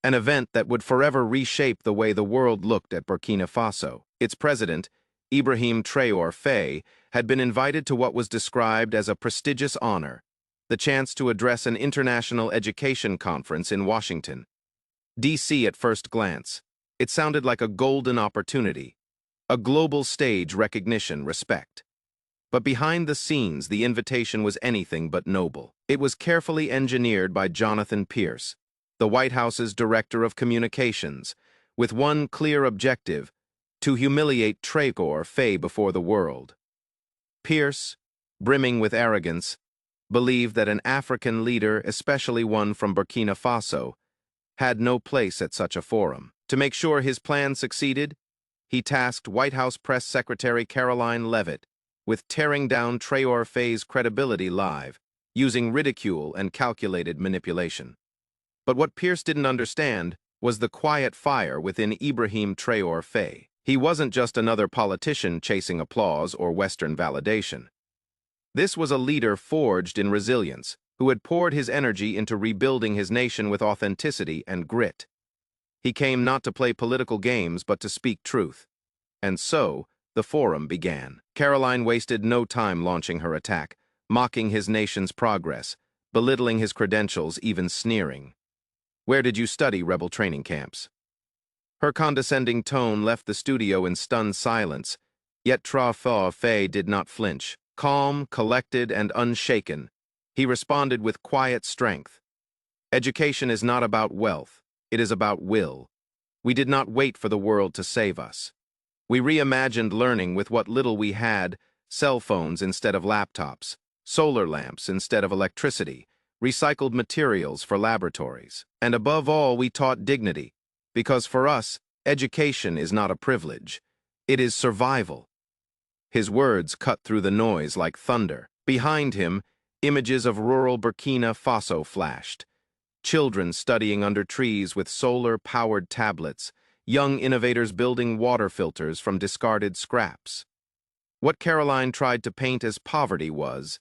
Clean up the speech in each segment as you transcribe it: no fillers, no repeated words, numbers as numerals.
an event that would forever reshape the way the world looked at Burkina Faso. Its president, Ibrahim Traoré, had been invited to what was described as a prestigious honor, the chance to address an international education conference in Washington, D.C. At first glance, it sounded like a golden opportunity, a global stage recognition, respect. But behind the scenes, the invitation was anything but noble. It was carefully engineered by Jonathan Pierce, the White House's Director of Communications, with one clear objective: to humiliate Traoré before the world. Pierce, brimming with arrogance, believed that an African leader, especially one from Burkina Faso, had no place at such a forum. To make sure his plan succeeded, he tasked White House Press Secretary Karoline Leavitt with tearing down Traoré's credibility live, using ridicule and calculated manipulation. But what Pierce didn't understand was the quiet fire within Ibrahim Traoré. He wasn't just another politician chasing applause or Western validation. This was a leader forged in resilience, who had poured his energy into rebuilding his nation with authenticity and grit. He came not to play political games, but to speak truth. And so, the forum began. Karoline wasted no time launching her attack, mocking his nation's progress, belittling his credentials, even sneering. "Where did you study rebel training camps?" Her condescending tone left the studio in stunned silence, yet Traoré did not flinch. Calm, collected, and unshaken, he responded with quiet strength. "Education is not about wealth, it is about will. We did not wait for the world to save us. We reimagined learning with what little we had: cell phones instead of laptops, solar lamps instead of electricity, recycled materials for laboratories. And above all, we taught dignity, because for us, education is not a privilege, it is survival." His words cut through the noise like thunder. Behind him, images of rural Burkina Faso flashed. Children studying under trees with solar-powered tablets, young innovators building water filters from discarded scraps. What Karoline tried to paint as poverty was,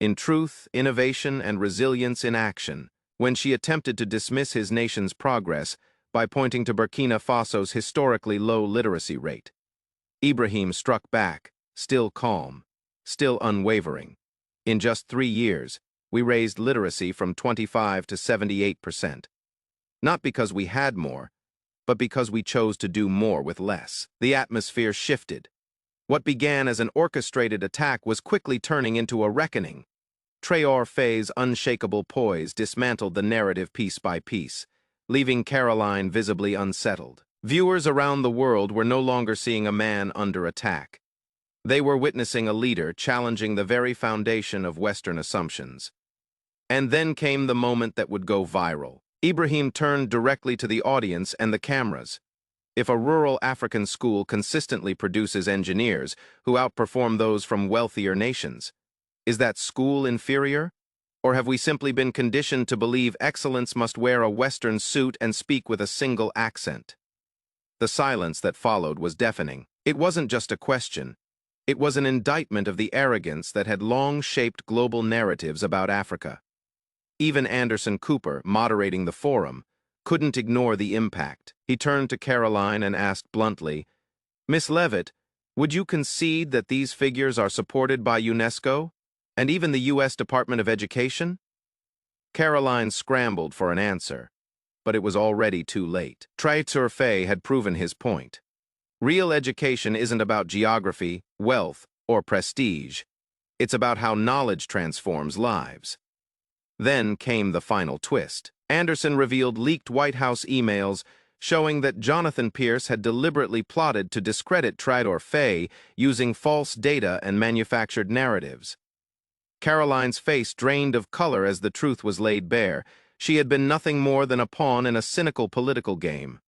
in truth, innovation and resilience in action, when she attempted to dismiss his nation's progress by pointing to Burkina Faso's historically low literacy rate. Ibrahim struck back, still calm, still unwavering. "In just 3 years, we raised literacy from 25 to 78%. Not because we had more, but because we chose to do more with less." The atmosphere shifted. What began as an orchestrated attack was quickly turning into a reckoning. Traoré's unshakable poise dismantled the narrative piece by piece, leaving Karoline visibly unsettled. Viewers around the world were no longer seeing a man under attack. They were witnessing a leader challenging the very foundation of Western assumptions. And then came the moment that would go viral. Ibrahim turned directly to the audience and the cameras. If a rural African school consistently produces engineers who outperform those from wealthier nations, is that school inferior? Or have we simply been conditioned to believe excellence must wear a Western suit and speak with a single accent? The silence that followed was deafening. It wasn't just a question. It was an indictment of the arrogance that had long shaped global narratives about Africa. Even Anderson Cooper, moderating the forum, couldn't ignore the impact. He turned to Karoline and asked bluntly, "Miss Leavitt, would you concede that these figures are supported by UNESCO and even the U.S. Department of Education?" Karoline scrambled for an answer, but it was already too late. Traoré had proven his point. Real education isn't about geography, wealth, or prestige. It's about how knowledge transforms lives. Then came the final twist. Anderson revealed leaked White House emails showing that Jonathan Pierce had deliberately plotted to discredit Traoré using false data and manufactured narratives. Karoline's face drained of color as the truth was laid bare. She had been nothing more than a pawn in a cynical political game.